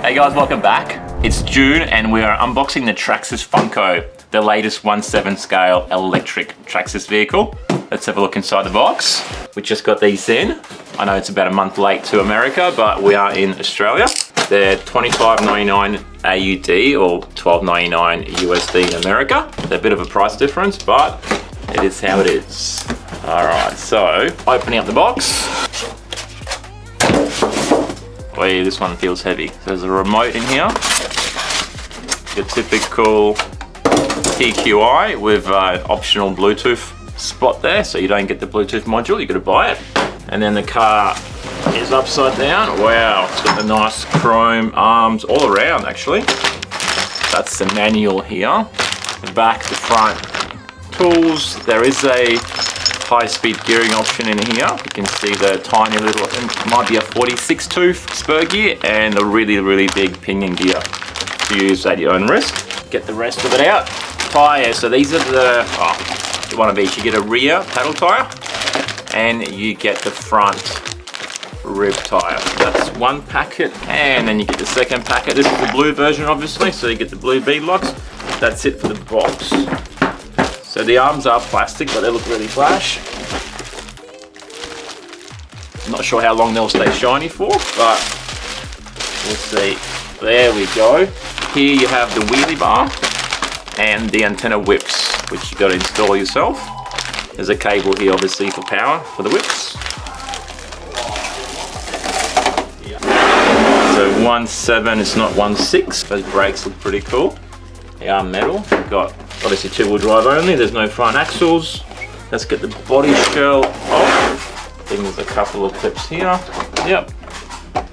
Hey guys, welcome back. It's June and we are unboxing the Traxxas Funco, the latest 1/7 scale electric Traxxas vehicle. Let's have a look inside the box. We just got these in. I know it's about a month late to America, but we are in Australia. They're $25.99 AUD or $12.99 USD in America. They're a bit of a price difference, but it is how it is. All right, so opening up the box. Oh yeah, this one feels heavy. So there's a remote in here. Your typical TQI with optional Bluetooth spot there, so you don't get the Bluetooth module, you gotta buy it. And then the car is upside down. Wow, it's got the nice chrome arms all around actually. That's the manual here. The back, the front, tools. There is a high-speed gearing option in here. You can see the tiny little, I think it might be a 46 tooth spur gear and a really big pinion gear to use at your own risk. Get the rest of it out. Tyre, so these are the, one of each. You get a rear paddle tyre and you get the front rib tyre. That's one packet, and then you get the second packet. This is the blue version obviously, so you get the blue bead locks. That's it for the box. So the arms are plastic, but they look really flash. I'm not sure how long they'll stay shiny for, but we'll see. There we go. Here you have the wheelie bar and the antenna whips, which you got to install yourself. There's a cable here obviously for power for the whips. So 1/7, it's not 1/6. Those brakes look pretty cool. They are metal. You've got obviously two-wheel drive only. There's no front axles. Let's get the body shell off. I think there's a couple of clips here. Yep.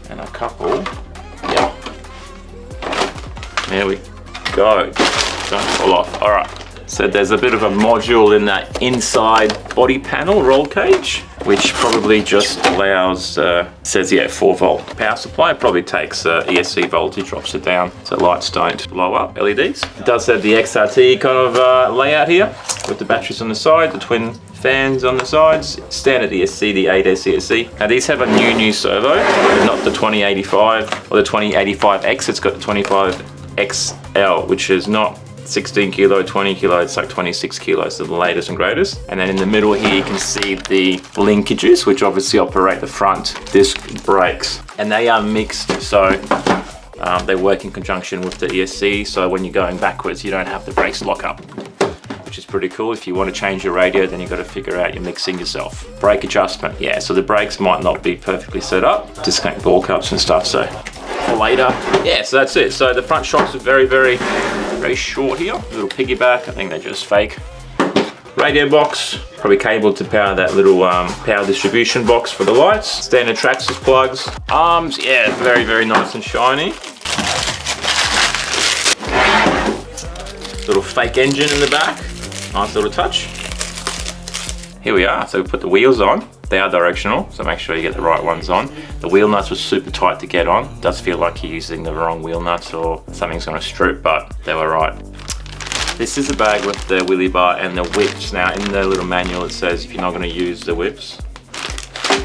And a couple. Yep. There we go. Don't fall off. All right. So there's a bit of a module in that inside body panel roll cage, which probably just allows, says 4-volt power supply. It probably takes ESC voltage, drops it down so lights don't blow up, LEDs. It does have the XRT kind of layout here with the batteries on the side, the twin fans on the sides, standard ESC, the 8S ESC. Now these have a new servo, not the 2085 or the 2085X, it's got the 25XL, which is not 16 kilo, 20 kilo, it's like 26 kilos, so the latest and greatest. And then in the middle here you can see the linkages, which obviously operate the front disc brakes. And they are mixed, so they work in conjunction with the ESC, so when you're going backwards you don't have the brakes lock up, which is pretty cool. If you want to change your radio, then you've got to figure out your mixing yourself. Brake adjustment, yeah, so the brakes might not be perfectly set up. Disconnect ball cups and stuff, so for later. Yeah, so that's it. So the front shocks are very short here. Little piggyback, I think they're just fake. Radio box, probably cabled to power that little power distribution box for the lights. Standard Traxxas plugs. Arms, yeah, very nice and shiny. Little fake engine in the back. Nice little touch. Here we are, so we put the wheels on. They are directional, so make sure you get the right ones on. The wheel nuts were super tight to get on. It does feel like you're using the wrong wheel nuts or something's gonna strip, but they were right. This is a bag with the wheelie bar and the whips. Now in the little manual it says if you're not gonna use the whips,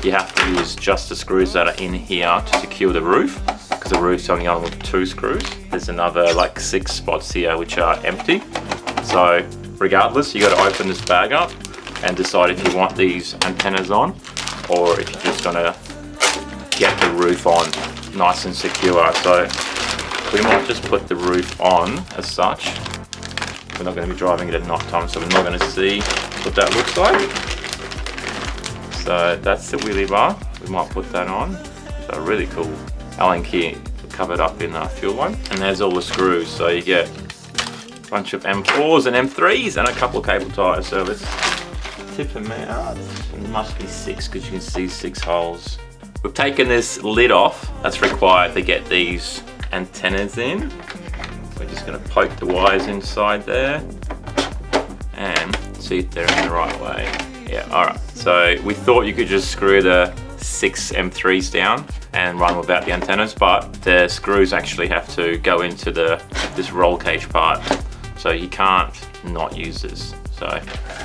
you have to use just the screws that are in here to secure the roof, because the roof's only on with 2 screws. There's another like 6 spots here which are empty. So regardless, you gotta open this bag up and decide if you want these antennas on or if you're just gonna get the roof on nice and secure. So we might just put the roof on as such. We're not gonna be driving it at night time, so we're not gonna see what that looks like. So that's the wheelie bar. We might put that on. So really cool Allen key covered up in a fuel line. And there's all the screws. So you get a bunch of M4s and M3s and a couple of cable ties. So let's tip them out. It must be 6 because you can see 6 holes. We've taken this lid off. That's required to get these antennas in. We're just going to poke the wires inside there and see if they're in the right way. Yeah, alright. So we thought you could just screw the 6 M3s down and run without the antennas, but the screws actually have to go into this roll cage part. So you can't not use this. So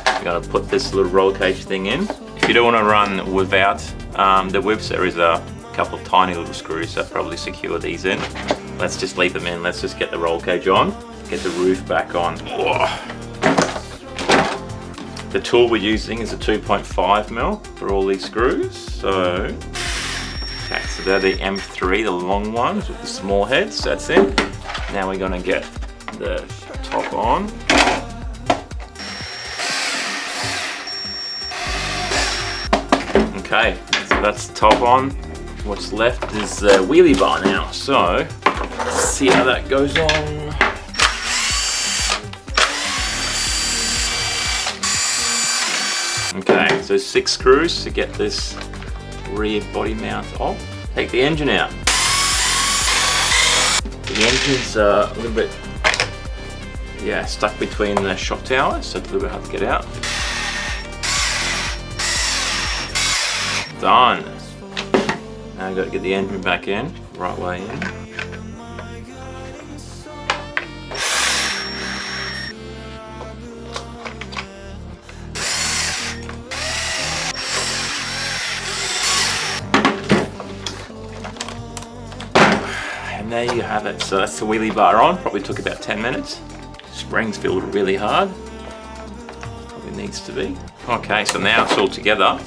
you're gonna put this little roll cage thing in. If you don't want to run without the whips, there is a couple of tiny little screws that probably secure these in. let's just leave them in. Let's just get the roll cage on, get the roof back on. The tool we're using is a 2.5mm for all these screws. So, okay, so they're the M3, the long ones with the small heads. That's it. Now we're gonna get the top on. Okay, so that's the top on. What's left is the wheelie bar now. So, let's see how that goes on. Okay, so 6 screws to get this rear body mount off. Take the engine out. The engine's a little bit, stuck between the shock towers, so it's a little bit hard to get out. Done. Now I've got to get the engine back in, right way in. And there you have it. So that's the wheelie bar on. Probably took about 10 minutes. Springs feel really hard. Probably needs to be. Okay, so now it's all together.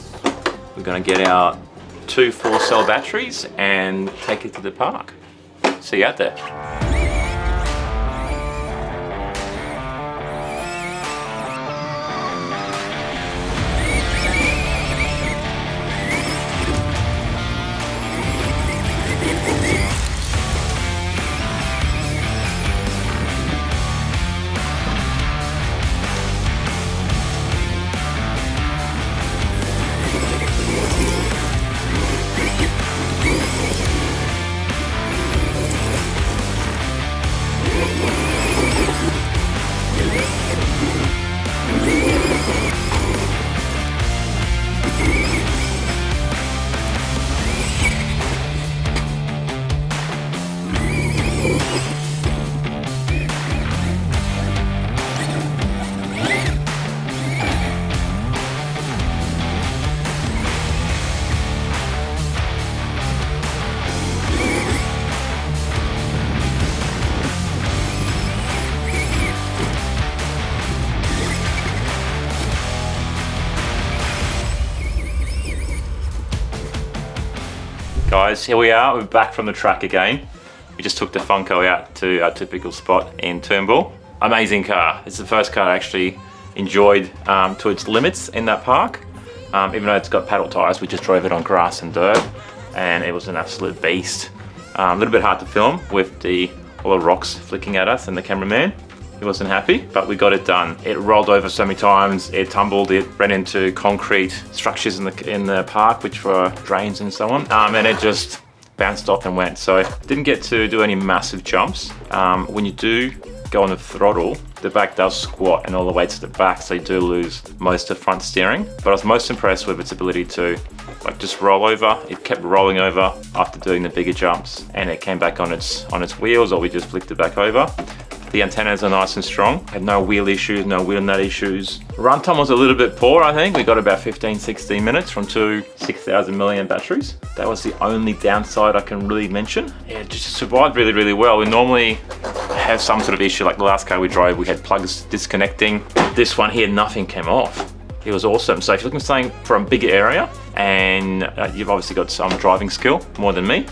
We're going to get our 2 4-cell batteries and take it to the park. See you out there. Guys, here we are, we're back from the track again. We just took the Funko out to our typical spot in Toombul. Amazing car. It's the first car I actually enjoyed to its limits in that park. Even though it's got paddle tires, we just drove it on grass and dirt, and it was an absolute beast. A little bit hard to film with all the rocks flicking at us and the cameraman. He wasn't happy, but we got it done. It rolled over so many times, it tumbled, it ran into concrete structures in the park, which were drains and so on, and it just bounced off and went. So didn't get to do any massive jumps. When you do go on the throttle, the back does squat and all the weight's at the back, so you do lose most of front steering. But I was most impressed with its ability to just roll over. It kept rolling over after doing the bigger jumps, and it came back on its wheels, or we just flicked it back over. The antennas are nice and strong. Had no wheel issues, no wheel nut issues. Runtime was a little bit poor, I think. We got about 15-16 minutes from 2 6,000 milliamp batteries. That was the only downside I can really mention. It just survived really, really well. We normally have some sort of issue, like the last car we drove, we had plugs disconnecting. This one here, nothing came off. It was awesome. So if you're looking for something from a bigger area, and you've obviously got some driving skill, more than me,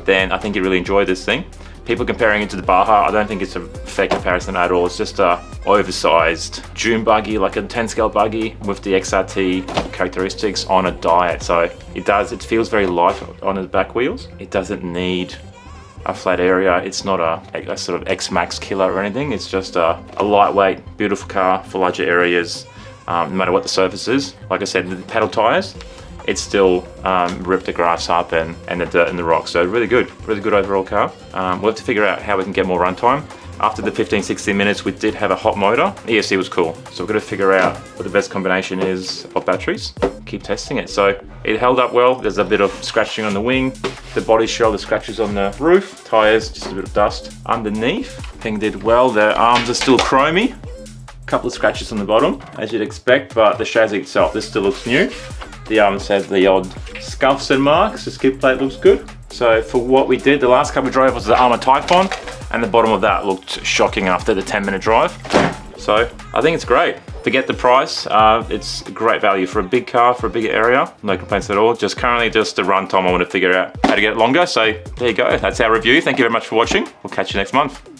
then I think you really enjoy this thing. People comparing it to the Baja, I don't think it's a fair comparison at all. It's just a oversized dune buggy, like a 10 scale buggy with the XRT characteristics on a diet. So it feels very light on the back wheels. It doesn't need a flat area. It's not a sort of X-Max killer or anything. It's just a lightweight, beautiful car for larger areas, no matter what the surface is. Like I said, the pedal tires, it still ripped the grass up and the dirt and the rocks. So really good overall car. We'll have to figure out how we can get more runtime. After the 15-16 minutes, we did have a hot motor. ESC was cool. So we've got to figure out what the best combination is of batteries. Keep testing it. So it held up well. There's a bit of scratching on the wing. The body shell, the scratches on the roof. Tires, just a bit of dust underneath. Thing did well. The arms are still chromy. A couple of scratches on the bottom, as you'd expect, but the chassis itself, this still looks new. The arms have the odd scuffs and marks. The skid plate looks good. So for what we did, the last car we drove was the Armour Typhon, and the bottom of that looked shocking after the 10-minute drive. So I think it's great. Forget the price, it's great value for a big car, for a bigger area. No complaints at all. Just currently just the run time, I want to figure out how to get it longer. So there you go, that's our review. Thank you very much for watching. We'll catch you next month.